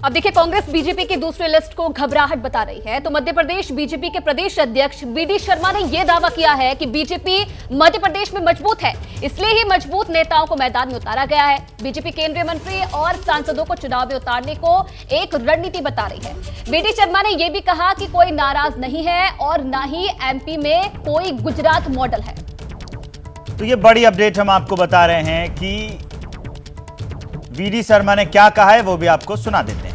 अब देखिए, कांग्रेस बीजेपी की दूसरी लिस्ट को घबराहट बता रही है। तो मध्य प्रदेश बीजेपी के प्रदेश अध्यक्ष बीडी शर्मा ने यह दावा किया है कि बीजेपी मध्य प्रदेश में मजबूत है, इसलिए ही मजबूत नेताओं को मैदान में उतारा गया है। बीजेपी केंद्रीय मंत्री और सांसदों को चुनाव में उतारने को एक रणनीति बता रही है। बीडी शर्मा ने यह भी कहा कि कोई नाराज नहीं है और न ही एमपी में कोई गुजरात मॉडल है। तो ये बड़ी अपडेट हम आपको बता रहे हैं कि बीडी शर्मा ने क्या कहा है, वो भी आपको सुना देते हैं।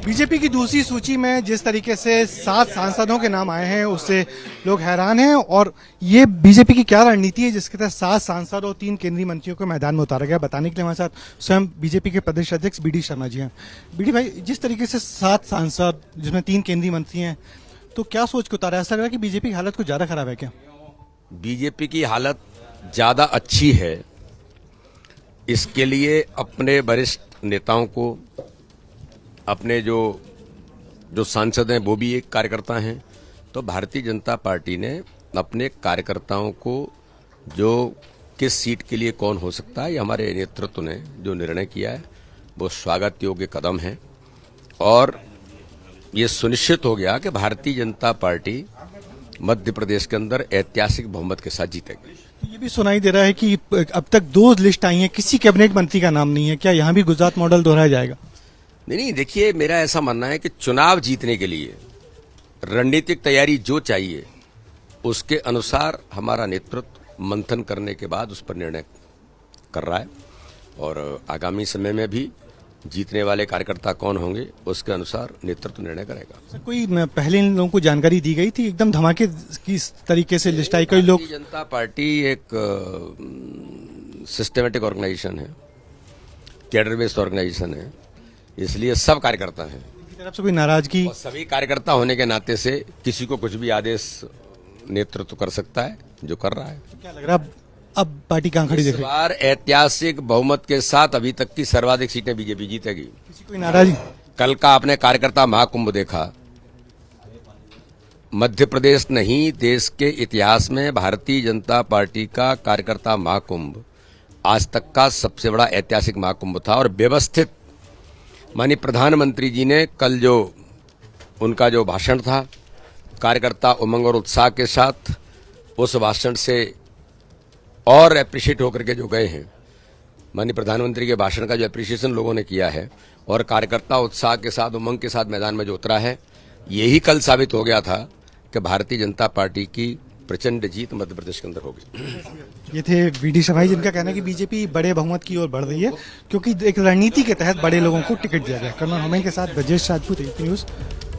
बीजेपी की दूसरी सूची में जिस तरीके से 7 सांसदों के नाम आए हैं, उससे लोग हैरान हैं। और ये बीजेपी की क्या रणनीति है जिसके तहत 7 सांसद और 3 केंद्रीय मंत्रियों को मैदान में उतारा गया, बताने के लिए हमारे साथ स्वयं बीजेपी के प्रदेश अध्यक्ष बीडी शर्मा जी हैं। बीडी भाई, जिस तरीके से 7 सांसद जिसमें 3 केंद्रीय मंत्री हैं, तो क्या सोच के उतारा? ऐसा लग रहा है कि बीजेपी की हालत कुछ ज्यादा खराब है क्या? बीजेपी की हालत ज्यादा अच्छी है, इसके लिए अपने वरिष्ठ नेताओं को, अपने जो सांसद हैं वो भी एक कार्यकर्ता हैं, तो भारतीय जनता पार्टी ने अपने कार्यकर्ताओं को जो किस सीट के लिए कौन हो सकता है, ये हमारे नेतृत्व ने जो निर्णय किया है वो स्वागत योग्य कदम है। और ये सुनिश्चित हो गया कि भारतीय जनता पार्टी मध्य प्रदेश के अंदर ऐतिहासिक बहुमत के साथ जीतेगी। ये भी सुनाई दे रहा है कि अब तक 2 लिस्ट आई हैं, किसी कैबिनेट मंत्री का नाम नहीं है। क्या यहाँ भी गुजरात मॉडल दोहराया जाएगा? नहीं, देखिए, मेरा ऐसा मानना है कि चुनाव जीतने के लिए रणनीतिक तैयारी जो चाहिए उसके अनुसार हमारा नेतृत्व मंथन करने के बाद उस पर निर्णय कर रहा है। और आगामी समय में भी जीतने वाले कार्यकर्ता कौन होंगे उसके अनुसार नेतृत्व निर्णय करेगा। कोई पहले इन लोगों को जानकारी दी गई थी? एकदम धमाके की तरीके से लिस्ट आई। कई लोग, भारतीय जनता पार्टी एक सिस्टमेटिक ऑर्गेनाइजेशन है, कैडर बेस्ड ऑर्गेनाइजेशन है, इसलिए सब कार्यकर्ता हैं। तरफ से कोई नाराजगी? और सभी कार्यकर्ता होने के नाते से किसी को कुछ भी आदेश नेतृत्व कर सकता है, जो कर रहा है। क्या लग रहा है अब पार्टी कहां खड़ी दिख रही है? इस बार ऐतिहासिक बहुमत के साथ अभी तक की सर्वाधिक सीटें बीजेपी जीतेगी। किसी कोई नाराजगी? कल का आपने कार्यकर्ता महाकुंभ देखा। मध्य प्रदेश नहीं, देश के इतिहास में भारतीय जनता पार्टी का कार्यकर्ता महाकुंभ आज तक का सबसे बड़ा ऐतिहासिक महाकुंभ था। और व्यवस्थित माननीय प्रधानमंत्री जी ने कल जो उनका जो भाषण था, कार्यकर्ता उमंग और उत्साह के साथ उस भाषण से और एप्रिशिएट होकर के जो गए हैं, माननीय प्रधानमंत्री के भाषण का जो एप्रिशिएशन लोगों ने किया है और कार्यकर्ता उत्साह के साथ, उमंग के साथ मैदान में जो उतरा है, यही कल साबित हो गया था कि भारतीय जनता पार्टी की प्रचंड जीत मध्य प्रदेश के अंदर होगी। ये थे बीडी शर्मा, जिनका कहना है कि बीजेपी बड़े बहुमत की ओर बढ़ रही है क्योंकि एक रणनीति के तहत बड़े लोगों को टिकट दिया गया। कर्नल हुमैन के साथ ब्रजेश राजपूत, AP न्यूज़,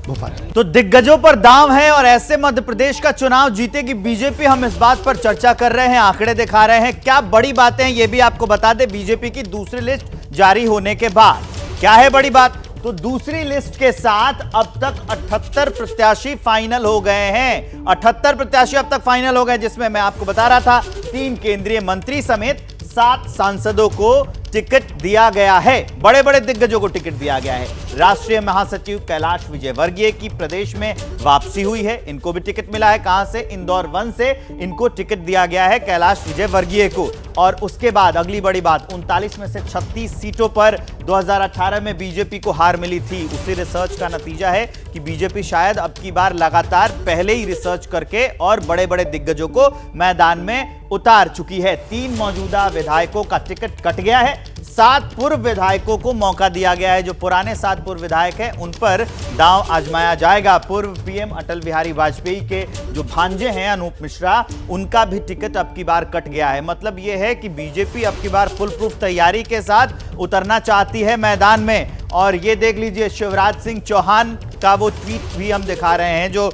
भोपाल। तो दिग्गजों पर दांव है और ऐसे मध्य प्रदेश का चुनाव जीतेगी बीजेपी, हम इस बात पर चर्चा कर रहे हैं, आंकड़े दिखा रहे हैं। क्या बड़ी बातें हैं ये भी आपको बता दें। बीजेपी की दूसरी लिस्ट जारी होने के बाद क्या है बड़ी बात, तो दूसरी लिस्ट के साथ अब तक 78 प्रत्याशी फाइनल हो गए हैं। 78 प्रत्याशी अब तक फाइनल हो गए, जिसमें मैं आपको बता रहा था 3 केंद्रीय मंत्री समेत 7 सांसदों को टिकट दिया गया है। बड़े बड़े दिग्गजों को टिकट दिया गया है। राष्ट्रीय महासचिव कैलाश विजयवर्गीय की प्रदेश में वापसी हुई है, इनको भी टिकट मिला है। कहां से? इंदौर 1 से इनको टिकट दिया गया है, कैलाश विजयवर्गीय को। और उसके बाद अगली बड़ी बात, 39 में से 36 सीटों पर 2018 में बीजेपी को हार मिली थी। उसी रिसर्च का नतीजा है कि बीजेपी शायद अब की बार लगातार पहले ही रिसर्च करके और बड़े बड़े दिग्गजों को मैदान में उतार चुकी है। 3 मौजूदा विधायकों का टिकट कट गया है, 7 पूर्व विधायकों को मौका दिया गया है। जो पुराने 7 पूर्व विधायक हैं उन पर दांव आजमाया जाएगा। पूर्व पीएम अटल बिहारी वाजपेयी के जो भांजे हैं अनूप मिश्रा, उनका भी टिकट अब की बार कट गया है। मतलब यह है कि बीजेपी अब की बार फुल प्रूफ तैयारी के साथ उतरना चाहती है मैदान में। और ये देख लीजिए, शिवराज सिंह चौहान का वो ट्वीट भी हम दिखा रहे हैं, जो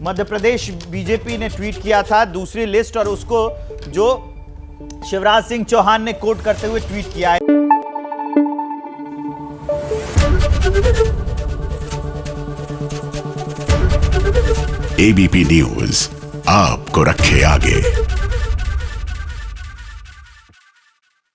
मध्य प्रदेश बीजेपी ने ट्वीट किया था दूसरी लिस्ट, और उसको जो शिवराज सिंह चौहान ने कोट करते हुए ट्वीट किया है। ABP न्यूज़ आपको रखे आगे।